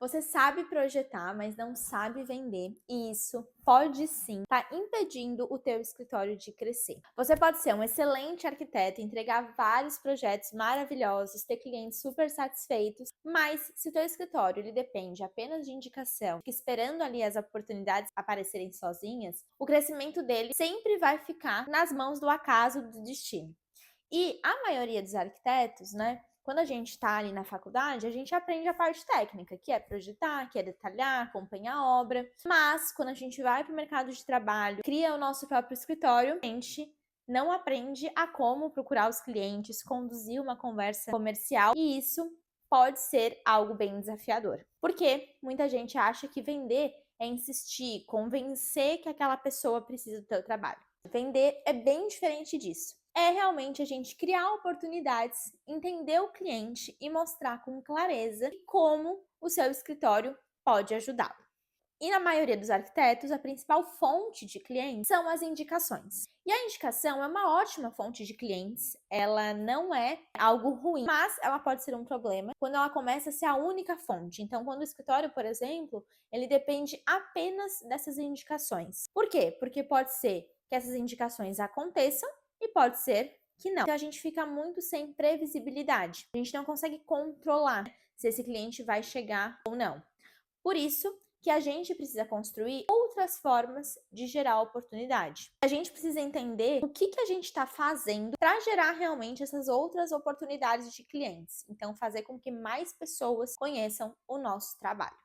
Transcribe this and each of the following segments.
Você sabe projetar, mas não sabe vender, e isso pode sim estar impedindo o teu escritório de crescer. Você pode ser um excelente arquiteto, entregar vários projetos maravilhosos, ter clientes super satisfeitos, mas se o teu escritório ele depende apenas de indicação, fica esperando ali as oportunidades aparecerem sozinhas, o crescimento dele sempre vai ficar nas mãos do acaso, do destino. E a maioria dos arquitetos, né, quando a gente está ali na faculdade, a gente aprende a parte técnica, que é projetar, que é detalhar, acompanhar a obra. Mas quando a gente vai para o mercado de trabalho, cria o nosso próprio escritório, a gente não aprende a como procurar os clientes, conduzir uma conversa comercial, e isso pode ser algo bem desafiador. Porque muita gente acha que vender é insistir, convencer que aquela pessoa precisa do teu trabalho. Vender é bem diferente disso. É realmente a gente criar oportunidades, entender o cliente e mostrar com clareza como o seu escritório pode ajudá-lo. E na maioria dos arquitetos, a principal fonte de clientes são as indicações. E a indicação é uma ótima fonte de clientes, ela não é algo ruim, mas ela pode ser um problema quando ela começa a ser a única fonte. Então, quando o escritório, por exemplo, ele depende apenas dessas indicações. Por quê? Porque pode ser que essas indicações aconteçam e pode ser que não. Então, a gente fica muito sem previsibilidade. A gente não consegue controlar se esse cliente vai chegar ou não. Por isso que a gente precisa construir outras formas de gerar oportunidade. A gente precisa entender o que a gente está fazendo para gerar realmente essas outras oportunidades de clientes. Então, fazer com que mais pessoas conheçam o nosso trabalho.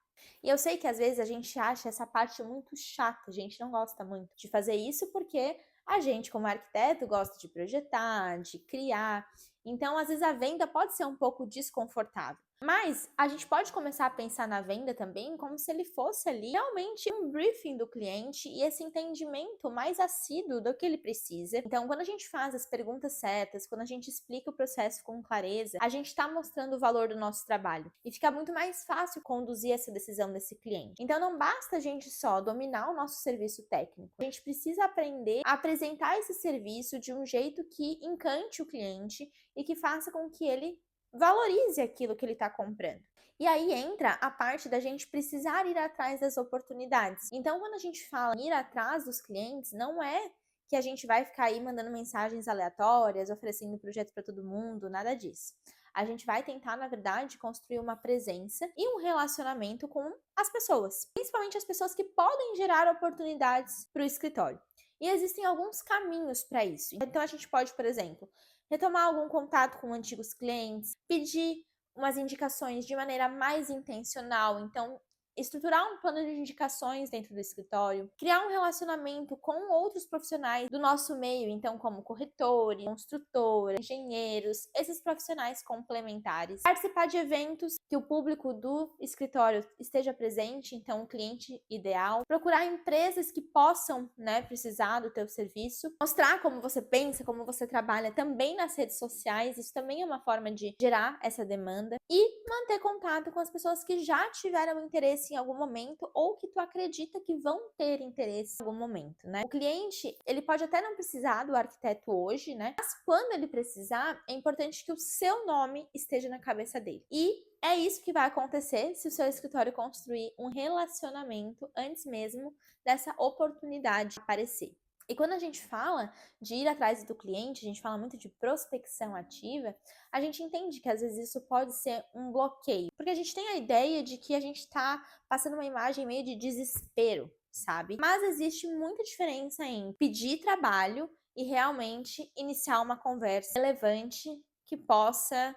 E eu sei que às vezes a gente acha essa parte muito chata, a gente não gosta muito de fazer isso porque a gente, como arquiteto, gosta de projetar, de criar. Então, às vezes a venda pode ser um pouco desconfortável. Mas a gente pode começar a pensar na venda também como se ele fosse ali realmente um briefing do cliente e esse entendimento mais assíduo do que ele precisa. Então, quando a gente faz as perguntas certas, quando a gente explica o processo com clareza, a gente está mostrando o valor do nosso trabalho e fica muito mais fácil conduzir essa decisão desse cliente. Então, não basta a gente só dominar o nosso serviço técnico, a gente precisa aprender a apresentar esse serviço de um jeito que encante o cliente e que faça com que ele valorize aquilo que ele está comprando. E aí entra a parte da gente precisar ir atrás das oportunidades. Então, quando a gente fala em ir atrás dos clientes, não é que a gente vai ficar aí mandando mensagens aleatórias, oferecendo projetos para todo mundo, nada disso. A gente vai tentar, na verdade, construir uma presença e um relacionamento com as pessoas, principalmente as pessoas que podem gerar oportunidades para o escritório. E existem alguns caminhos para isso. Então, a gente pode, por exemplo, retomar algum contato com antigos clientes, pedir umas indicações de maneira mais intencional. Então, estruturar um plano de indicações dentro do escritório, criar um relacionamento com outros profissionais do nosso meio, então como corretores, construtores, engenheiros, esses profissionais complementares, participar de eventos que o público do escritório esteja presente, então o cliente ideal, procurar empresas que possam, né, precisar do teu serviço, mostrar como você pensa, como você trabalha também nas redes sociais, isso também é uma forma de gerar essa demanda, e manter contato com as pessoas que já tiveram interesse em algum momento ou que tu acredita que vão ter interesse em algum momento, né? O cliente, ele pode até não precisar do arquiteto hoje, né? Mas quando ele precisar, é importante que o seu nome esteja na cabeça dele. E é isso que vai acontecer se o seu escritório construir um relacionamento antes mesmo dessa oportunidade aparecer. E quando a gente fala de ir atrás do cliente, a gente fala muito de prospecção ativa, a gente entende que às vezes isso pode ser um bloqueio, porque a gente tem a ideia de que a gente está passando uma imagem meio de desespero, sabe? Mas existe muita diferença em pedir trabalho e realmente iniciar uma conversa relevante que possa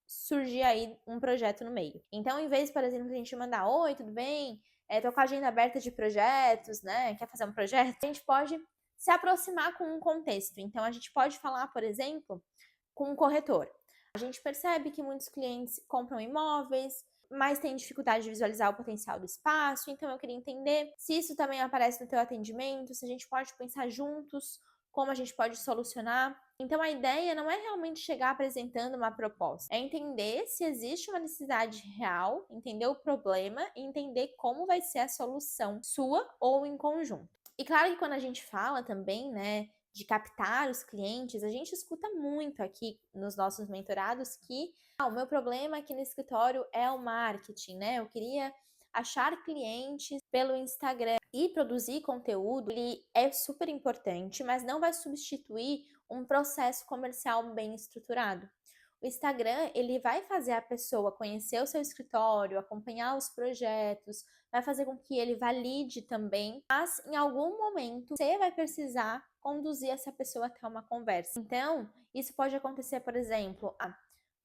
surgir aí um projeto no meio. Então, em vez, por exemplo, de a gente mandar, oi, tudo bem? Tô com a agenda aberta de projetos, né? Quer fazer um projeto? A gente pode se aproximar com um contexto. Então, a gente pode falar, por exemplo, com um corretor. A gente percebe que muitos clientes compram imóveis, mas têm dificuldade de visualizar o potencial do espaço, então eu queria entender se isso também aparece no teu atendimento, se a gente pode pensar juntos como a gente pode solucionar. Então a ideia não é realmente chegar apresentando uma proposta, é entender se existe uma necessidade real, entender o problema e entender como vai ser a solução sua ou em conjunto. E claro que quando a gente fala também, né, de captar os clientes, a gente escuta muito aqui nos nossos mentorados que o meu problema aqui no escritório é o marketing, né? Eu queria achar clientes pelo Instagram e produzir conteúdo, ele é super importante, mas não vai substituir um processo comercial bem estruturado. O Instagram, ele vai fazer a pessoa conhecer o seu escritório, acompanhar os projetos, vai fazer com que ele valide também, mas em algum momento você vai precisar conduzir essa pessoa até uma conversa. Então, isso pode acontecer, por exemplo,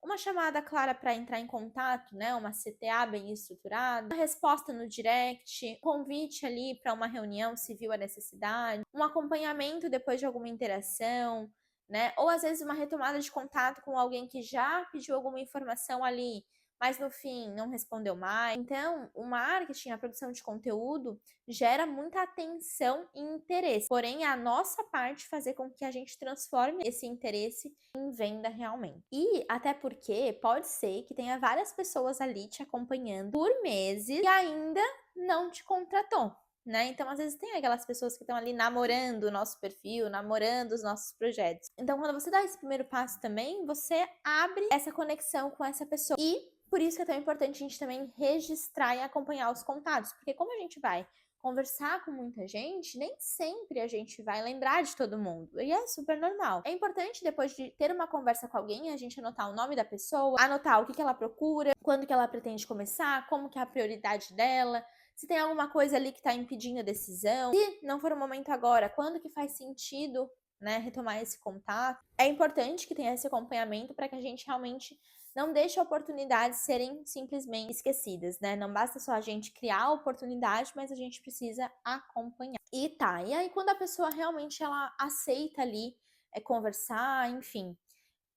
uma chamada clara para entrar em contato, né? Uma CTA bem estruturada, uma resposta no direct, convite ali para uma reunião se viu a necessidade, um acompanhamento depois de alguma interação, né? Ou às vezes uma retomada de contato com alguém que já pediu alguma informação ali, mas no fim não respondeu mais. Então, o marketing, a produção de conteúdo, gera muita atenção e interesse. Porém, é a nossa parte fazer com que a gente transforme esse interesse em venda realmente. E até porque pode ser que tenha várias pessoas ali te acompanhando por meses e ainda não te contratou. Né? Então, às vezes, tem aquelas pessoas que estão ali namorando o nosso perfil, namorando os nossos projetos. Então, quando você dá esse primeiro passo também, você abre essa conexão com essa pessoa. E por isso que é tão importante a gente também registrar e acompanhar os contatos. Porque como a gente vai conversar com muita gente, nem sempre a gente vai lembrar de todo mundo. E é super normal. É importante, depois de ter uma conversa com alguém, a gente anotar o nome da pessoa, anotar o que ela procura, quando que ela pretende começar, como que é a prioridade dela, se tem alguma coisa ali que está impedindo a decisão, se não for o momento agora, quando que faz sentido, né, retomar esse contato. É importante que tenha esse acompanhamento para que a gente realmente não deixe oportunidades serem simplesmente esquecidas, né? Não basta só a gente criar a oportunidade, mas a gente precisa acompanhar. E aí quando a pessoa realmente ela aceita ali conversar, enfim,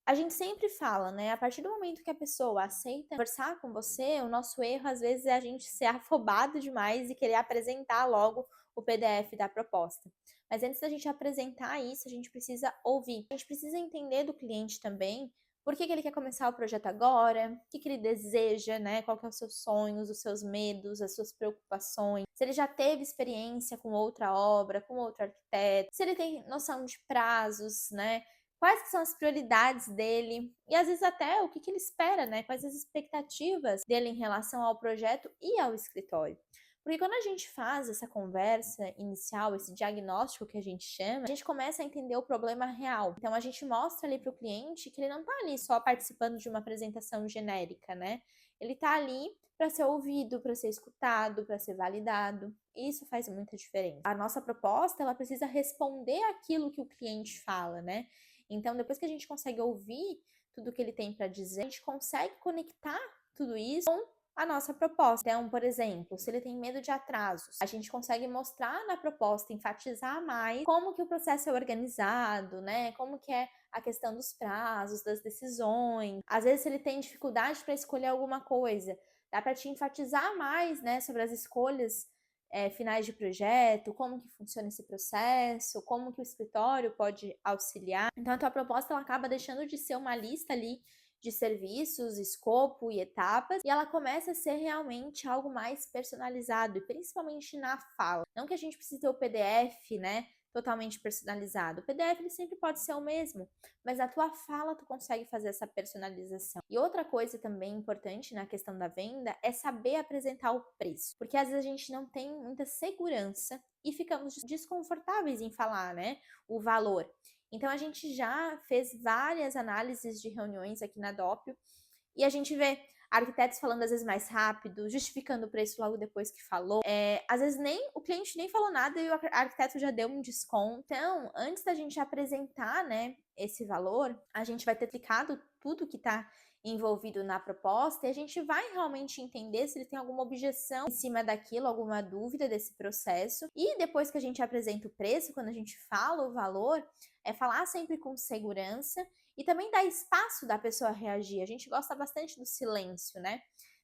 a gente sempre fala, né? A partir do momento que a pessoa aceita conversar com você, o nosso erro às vezes é a gente ser afobado demais e querer apresentar logo o PDF da proposta. Mas antes da gente apresentar isso, a gente precisa ouvir. A gente precisa entender do cliente também por que ele quer começar o projeto agora, o que ele deseja, né? Qual que é os seus sonhos, os seus medos, as suas preocupações. Se ele já teve experiência com outra obra, com outro arquiteto, se ele tem noção de prazos, né? Quais que são as prioridades dele e às vezes até o que ele espera, né? Quais as expectativas dele em relação ao projeto e ao escritório. Porque quando a gente faz essa conversa inicial, esse diagnóstico que a gente chama, a gente começa a entender o problema real. Então a gente mostra ali para o cliente que ele não está ali só participando de uma apresentação genérica, né? Ele está ali para ser ouvido, para ser escutado, para ser validado. E isso faz muita diferença. A nossa proposta, ela precisa responder aquilo que o cliente fala, né? Então, depois que a gente consegue ouvir tudo que ele tem para dizer, a gente consegue conectar tudo isso com a nossa proposta. Então, por exemplo, se ele tem medo de atrasos, a gente consegue mostrar na proposta, enfatizar mais como que o processo é organizado, né? Como que é a questão dos prazos, das decisões. Às vezes, se ele tem dificuldade para escolher alguma coisa, dá para te enfatizar mais, né, sobre as escolhas finais de projeto, como que funciona esse processo, como que o escritório pode auxiliar. Então, a tua proposta ela acaba deixando de ser uma lista ali de serviços, escopo e etapas, e ela começa a ser realmente algo mais personalizado, e principalmente na fala. Não que a gente precise ter o PDF, né, totalmente personalizado. O PDF ele sempre pode ser o mesmo, mas na tua fala tu consegue fazer essa personalização. E outra coisa também importante na questão da venda é saber apresentar o preço, porque às vezes a gente não tem muita segurança e ficamos desconfortáveis em falar, né, o valor. Então a gente já fez várias análises de reuniões aqui na Doppio e a gente vê arquitetos falando às vezes mais rápido, justificando o preço logo depois que falou. Às vezes nem o cliente nem falou nada e o arquiteto já deu um desconto. Então, antes da gente apresentar, né, esse valor, a gente vai ter explicado tudo que está envolvido na proposta e a gente vai realmente entender se ele tem alguma objeção em cima daquilo, alguma dúvida desse processo. E depois que a gente apresenta o preço, quando a gente fala o valor, é falar sempre com segurança e também dar espaço da pessoa reagir. A gente gosta bastante do silêncio, né?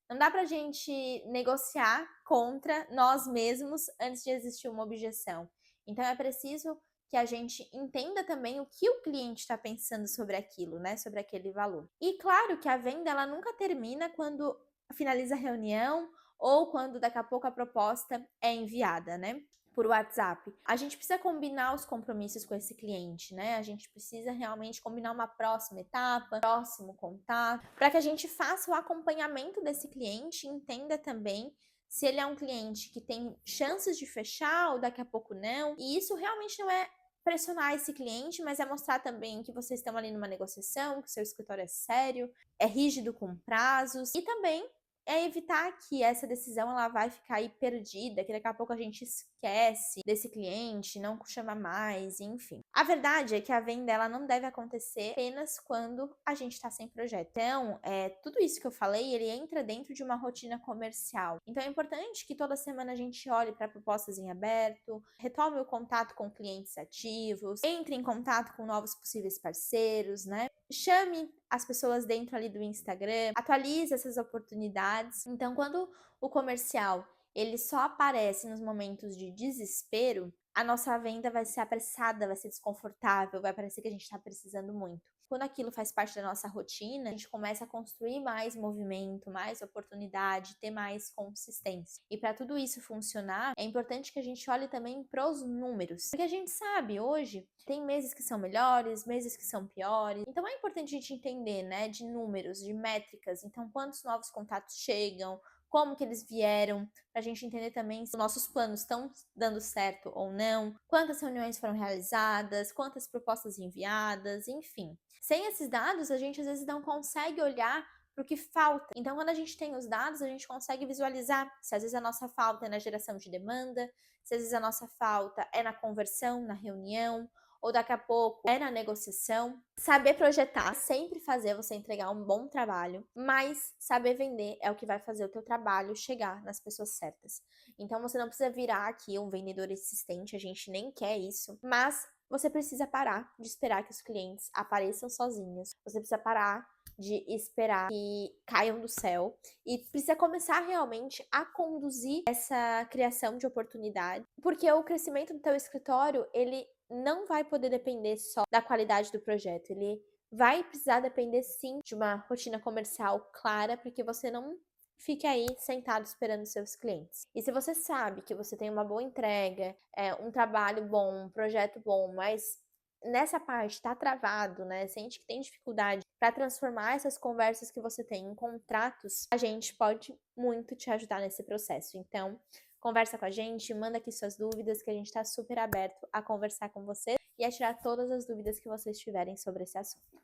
Não dá pra gente negociar contra nós mesmos antes de existir uma objeção. Então é preciso que a gente entenda também o que o cliente está pensando sobre aquilo, né? Sobre aquele valor. E claro que a venda ela nunca termina quando finaliza a reunião ou quando daqui a pouco a proposta é enviada, né? por WhatsApp. A gente precisa combinar os compromissos com esse cliente, né? A gente precisa realmente combinar uma próxima etapa, próximo contato, para que a gente faça o acompanhamento desse cliente e entenda também se ele é um cliente que tem chances de fechar ou daqui a pouco não. E isso realmente não é pressionar esse cliente, mas é mostrar também que vocês estão ali numa negociação, que o seu escritório é sério, é rígido com prazos, e também é evitar que essa decisão ela vai ficar aí perdida, que daqui a pouco a gente esquece desse cliente, não chama mais, enfim. A verdade é que a venda ela não deve acontecer apenas quando a gente está sem projeto. Então, tudo isso que eu falei, ele entra dentro de uma rotina comercial. Então, é importante que toda semana a gente olhe para propostas em aberto, retome o contato com clientes ativos, entre em contato com novos possíveis parceiros, né? Chame as pessoas dentro ali do Instagram, atualize essas oportunidades. Então, quando o comercial ele só aparece nos momentos de desespero, a nossa venda vai ser apressada, vai ser desconfortável, vai parecer que a gente está precisando muito. Quando aquilo faz parte da nossa rotina, a gente começa a construir mais movimento, mais oportunidade, ter mais consistência. E para tudo isso funcionar, é importante que a gente olhe também para os números. Porque a gente sabe, hoje, tem meses que são melhores, meses que são piores. Então é importante a gente entender, né, de números, de métricas. Então, quantos novos contatos chegam, como que eles vieram, para a gente entender também se os nossos planos estão dando certo ou não, quantas reuniões foram realizadas, quantas propostas enviadas, enfim. Sem esses dados, a gente às vezes não consegue olhar para o que falta. Então, quando a gente tem os dados, a gente consegue visualizar se às vezes a nossa falta é na geração de demanda, se às vezes a nossa falta é na conversão, na reunião, ou daqui a pouco é na negociação. Saber projetar, sempre fazer você entregar um bom trabalho, mas saber vender é o que vai fazer o teu trabalho chegar nas pessoas certas. Então você não precisa virar aqui um vendedor insistente, a gente nem quer isso, mas você precisa parar de esperar que os clientes apareçam sozinhos. Você precisa parar de esperar que caiam do céu e precisa começar realmente a conduzir essa criação de oportunidade, porque o crescimento do teu escritório, ele não vai poder depender só da qualidade do projeto, ele vai precisar depender sim de uma rotina comercial clara, porque você não fique aí sentado esperando seus clientes. E se você sabe que você tem uma boa entrega, um trabalho bom, um projeto bom, mas nessa parte tá travado, né? Sente que tem dificuldade para transformar essas conversas que você tem em contratos, a gente pode muito te ajudar nesse processo. Então, conversa com a gente, manda aqui suas dúvidas, que a gente está super aberto a conversar com você e a tirar todas as dúvidas que vocês tiverem sobre esse assunto.